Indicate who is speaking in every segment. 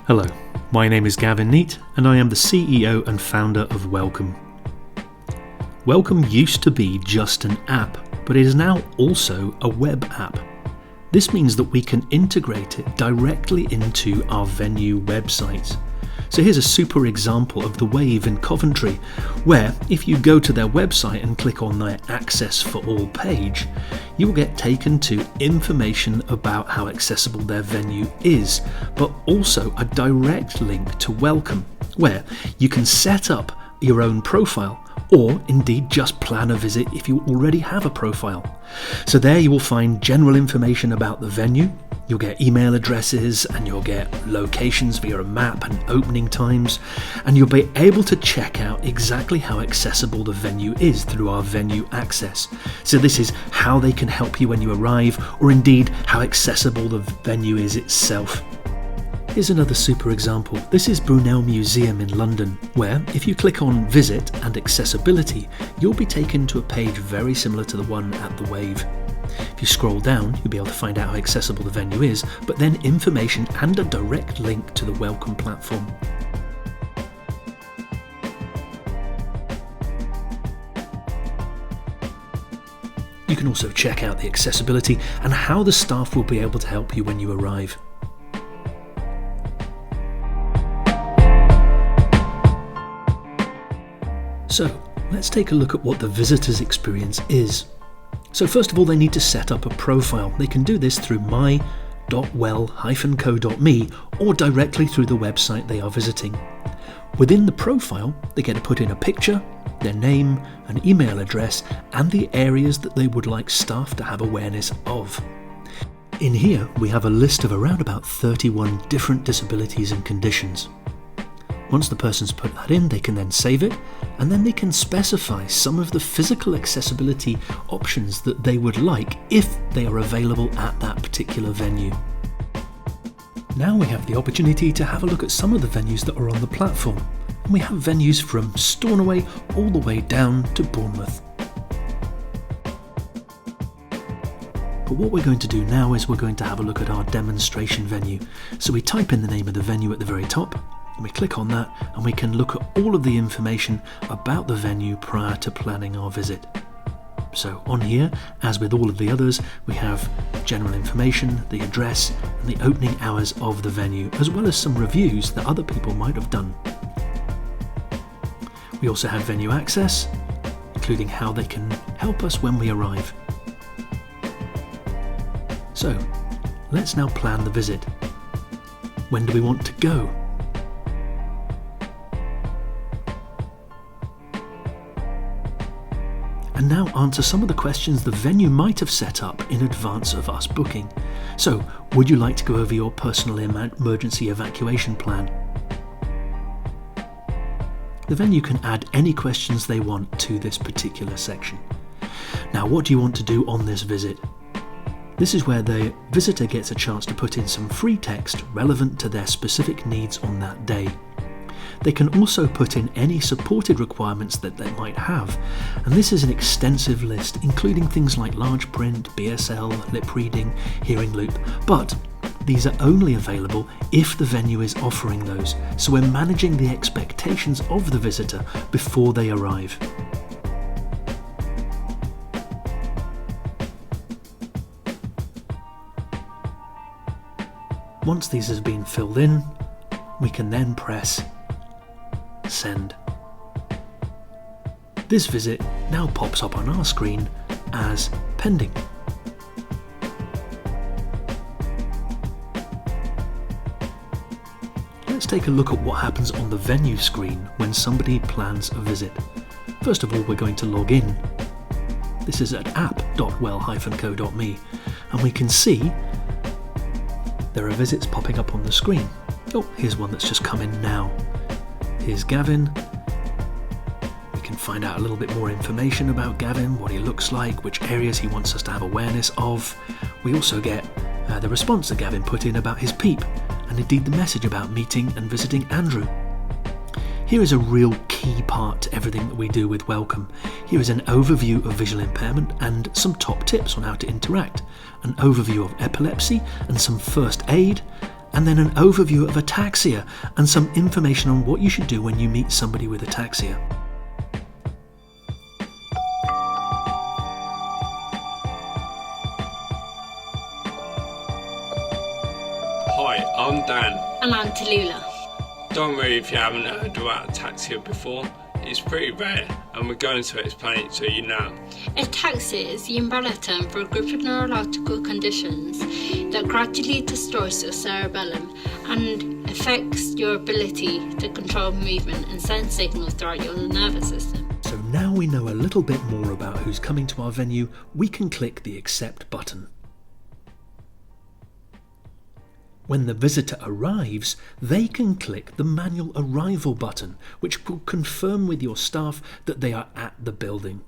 Speaker 1: Hello, my name is Gavin Neat and I am the CEO and founder of WelcoMe. WelcoMe used to be just an app, but it is now also a web app. This means that we can integrate it directly into our venue websites. So here's a super example of the Wave in Coventry, where if you go to their website and click on their Access for All page, you will get taken to information about how accessible their venue is, but also a direct link to WelcoMe, where you can set up your own profile, or indeed just plan a visit if you already have a profile. So there you will find general information about the venue, you'll get email addresses and you'll get locations via a map and opening times, and you'll be able to check out exactly how accessible the venue is through our venue access. So this is how they can help you when you arrive, or indeed how accessible the venue is itself. Here's another super example. This is Brunel Museum in London, where if you click on Visit and Accessibility, you'll be taken to a page very similar to the one at the Wave. If you scroll down, you'll be able to find out how accessible the venue is, but then information and a direct link to the WelcoMe platform. You can also check out the accessibility and how the staff will be able to help you when you arrive. So let's take a look at what the visitor's experience is. So first of all, they need to set up a profile. They can do this through my.well-co.me or directly through the website they are visiting. Within the profile, they get to put in a picture, their name, an email address, and the areas that they would like staff to have awareness of. In here, we have a list of around about 31 different disabilities and conditions. Once the person's put that in, they can then save it, and then they can specify some of the physical accessibility options that they would like if they are available at that particular venue. Now we have the opportunity to have a look at some of the venues that are on the platform, and we have venues from Stornoway all the way down to Bournemouth. But what we're going to do now is we're going to have a look at our demonstration venue. So we type in the name of the venue at the very top, and we click on that, and we can look at all of the information about the venue prior to planning our visit. So on here, as with all of the others, we have general information, the address, and the opening hours of the venue, as well as some reviews that other people might have done. We also have venue access, including how they can help us when we arrive. So let's now plan the visit. When do we want to go? And now answer some of the questions the venue might have set up in advance of us booking. So, would you like to go over your personal emergency evacuation plan? The venue can add any questions they want to this particular section. Now, what do you want to do on this visit? This is where the visitor gets a chance to put in some free text relevant to their specific needs on that day. They can also put in any supported requirements that they might have, and this is an extensive list including things like large print, BSL, lip reading, hearing loop, but these are only available if the venue is offering those, so we're managing the expectations of the visitor before they arrive. Once these have been filled in, we can then press Send. This visit now pops up on our screen as pending. Let's take a look at what happens on the venue screen when somebody plans a visit. First of all, we're going to log in. This is at app.well-co.me, and we can see there are visits popping up on the screen. Oh, here's one that's just come in now. Here's Gavin. We can find out a little bit more information about Gavin, what he looks like, which areas he wants us to have awareness of. We also get the response that Gavin put in about his PEEP, and indeed the message about meeting and visiting Andrew. Here is a real key part to everything that we do with WelcoMe. Here is an overview of visual impairment and some top tips on how to interact, an overview of epilepsy and some first aid, and then an overview of ataxia and some information on what you should do when you meet somebody with ataxia.
Speaker 2: Hi, I'm Dan.
Speaker 3: And I'm Tallulah.
Speaker 2: Don't worry if you haven't heard about ataxia before. It's pretty rare and we're going to explain it to you now.
Speaker 3: Ataxia is the umbrella term for a group of neurological conditions that gradually destroys your cerebellum and affects your ability to control movement and send signals throughout your nervous system.
Speaker 1: So now we know a little bit more about who's coming to our venue, we can click the Accept button. When the visitor arrives, they can click the Manual Arrival button, which will confirm with your staff that they are at the building.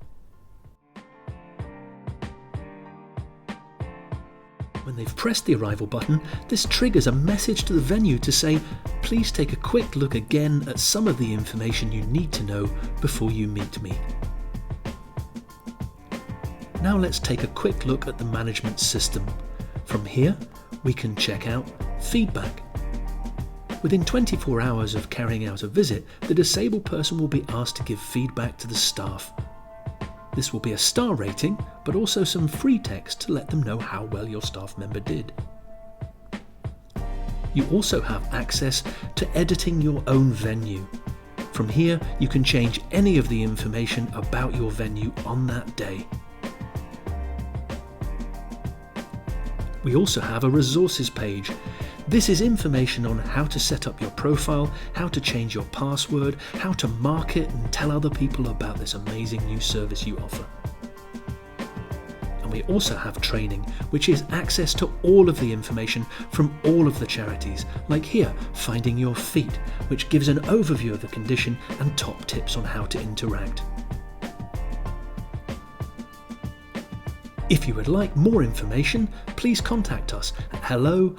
Speaker 1: When they've pressed the Arrival button, this triggers a message to the venue to say, please take a quick look again at some of the information you need to know before you meet me. Now let's take a quick look at the management system. From here, we can check out feedback. Within 24 hours of carrying out a visit, the disabled person will be asked to give feedback to the staff. This will be a star rating, but also some free text to let them know how well your staff member did. You also have access to editing your own venue. From here, you can change any of the information about your venue on that day. We also have a resources page. This is information on how to set up your profile, how to change your password, how to market and tell other people about this amazing new service you offer. And we also have training, which is access to all of the information from all of the charities, like here, Finding Your Feet, which gives an overview of the condition and top tips on how to interact. If you would like more information, please contact us at hello@well-co.me.